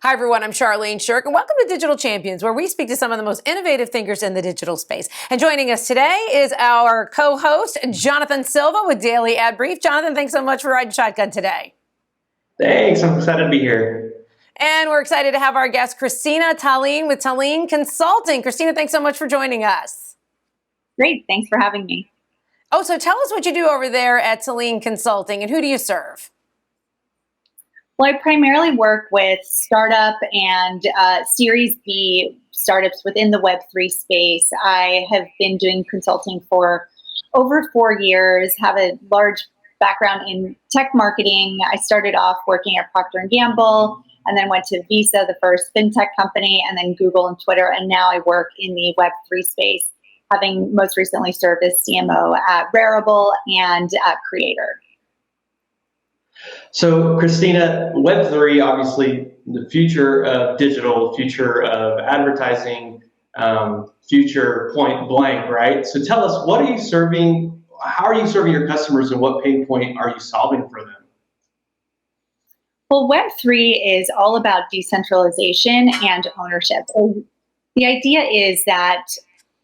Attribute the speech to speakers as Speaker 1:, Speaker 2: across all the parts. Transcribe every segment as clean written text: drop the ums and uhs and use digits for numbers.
Speaker 1: Hi, everyone. I'm Charlene Shirk, and welcome to Digital Champions, where we speak to some of the most innovative thinkers in the digital space. And joining us today is our co-host, Jonathan Silva with Daily Ad Brief. Jonathan, thanks so much for riding shotgun today.
Speaker 2: Thanks. I'm excited to be here.
Speaker 1: And we're excited to have our guest, Christina Thelin with Thelin Consulting. Christina, thanks so much for joining us.
Speaker 3: Great. Thanks for having me.
Speaker 1: Oh, so tell us what you do over there at Thelin Consulting, and who do you serve?
Speaker 3: Well, I primarily work with startup and Series B startups within the Web3 space. I have been doing consulting for over 4 years, have a large background in tech marketing. I started off working at Procter & Gamble and then went to Visa, the first fintech company, and then Google and Twitter. And now I work in the Web3 space, having most recently served as CMO at Rarible and at Creator.
Speaker 2: So, Christina, Web3, obviously the future of digital, future of advertising, future point blank, right? So tell us, what are you serving? How are you serving your customers, and what pain point are you solving for them?
Speaker 3: Well, Web3 is all about decentralization and ownership. So the idea is that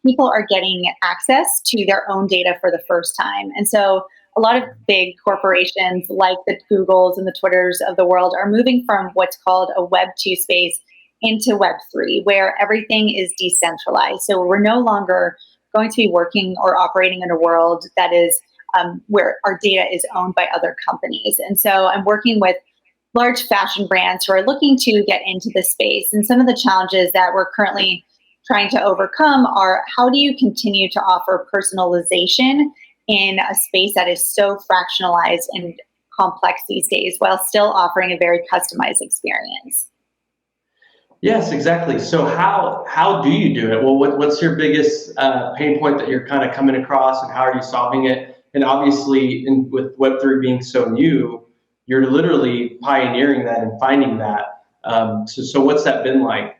Speaker 3: people are getting access to their own data for the first time. And so a lot of big corporations like the Googles and the Twitters of the world are moving from what's called a Web 2 space into Web 3, where everything is decentralized. So we're no longer going to be working or operating in a world that is where our data is owned by other companies. And so I'm working with large fashion brands who are looking to get into this space. And some of the challenges that we're currently trying to overcome are, how do you continue to offer personalization in a space that is so fractionalized and complex these days, while still offering a very customized experience?
Speaker 2: Yes, exactly. So how do you do it? Well, what's your biggest pain point that you're kind of coming across, and how are you solving it? And obviously, with Web3 being so new, you're literally pioneering that and finding that. So what's that been like?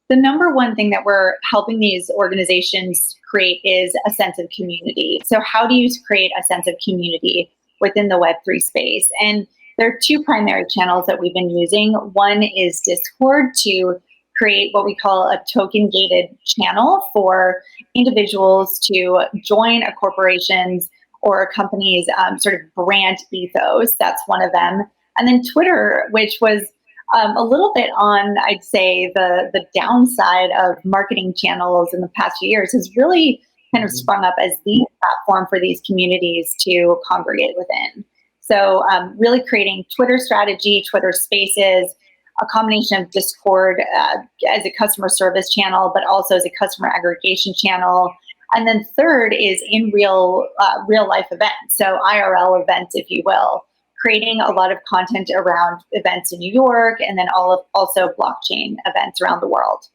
Speaker 3: The number one thing that we're helping these organizations create is a sense of community. So how do you create a sense of community within the Web3 space? And there are two primary channels that we've been using. One is Discord, to create what we call a token-gated channel for individuals to join a corporation's or a company's sort of brand ethos. That's one of them. And then Twitter, which was a little bit on, I'd say, the downside of marketing channels in the past few years, has really kind of sprung up as the platform for these communities to congregate within. So really creating Twitter strategy, Twitter spaces, a combination of Discord as a customer service channel, but also as a customer aggregation channel. And then third is in real life events, so IRL events, if you will, creating a lot of content around events in New York, and then also blockchain events around the world.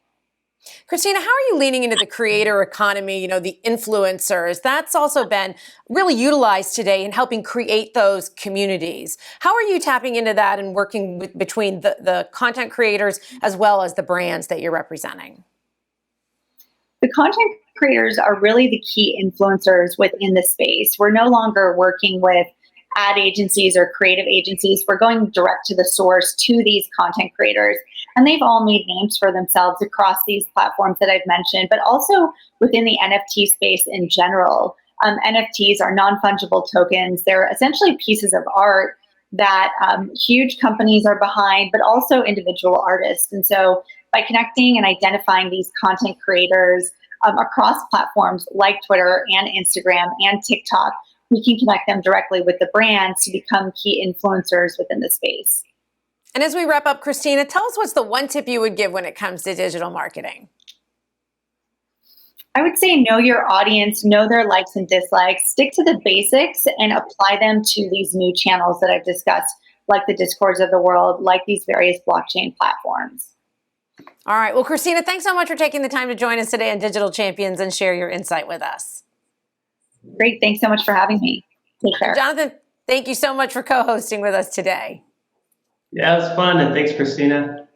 Speaker 1: Christina, how are you leaning into the creator economy, the influencers? That's also been really utilized today in helping create those communities. How are you tapping into that and working between the content creators as well as the brands that you're representing?
Speaker 3: The content creators are really the key influencers within the space. We're no longer working with ad agencies or creative agencies. We're going direct to the source, to these content creators. And they've all made names for themselves across these platforms that I've mentioned, but also within the NFT space in general. NFTs are non-fungible tokens. They're essentially pieces of art that huge companies are behind, but also individual artists. And so by connecting and identifying these content creators across platforms like Twitter and Instagram and TikTok, we can connect them directly with the brands to become key influencers within the space.
Speaker 1: And as we wrap up, Christina, tell us what's the one tip you would give when it comes to digital marketing?
Speaker 3: I would say know your audience, know their likes and dislikes, stick to the basics, and apply them to these new channels that I've discussed, like the Discords of the world, like these various blockchain platforms.
Speaker 1: All right. Well, Christina, thanks so much for taking the time to join us today on Digital Champions and share your insight with us.
Speaker 3: Great. Thanks so much for having me. Take care.
Speaker 1: Jonathan, thank you so much for co-hosting with us today.
Speaker 2: Yeah, it was fun, and thanks, Christina.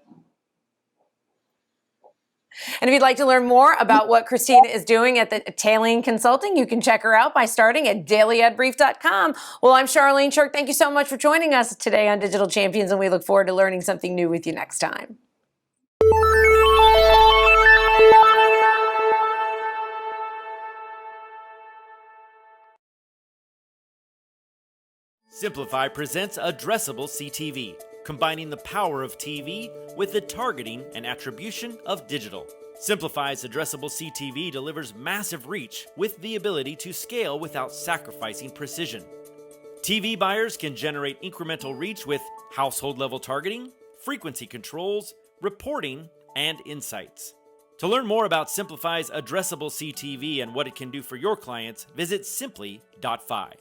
Speaker 1: And if you'd like to learn more about what Christina is doing at the Thelin Consulting, you can check her out by starting at dailyadbrief.com. Well, I'm Charlene Shirk. Thank you so much for joining us today on Digital Champions, and we look forward to learning something new with you next time.
Speaker 4: Simplify presents Addressable CTV, combining the power of TV with the targeting and attribution of digital. Simplify's Addressable CTV delivers massive reach with the ability to scale without sacrificing precision. TV buyers can generate incremental reach with household-level targeting, frequency controls, reporting, and insights. To learn more about Simplify's Addressable CTV and what it can do for your clients, visit simply.fi.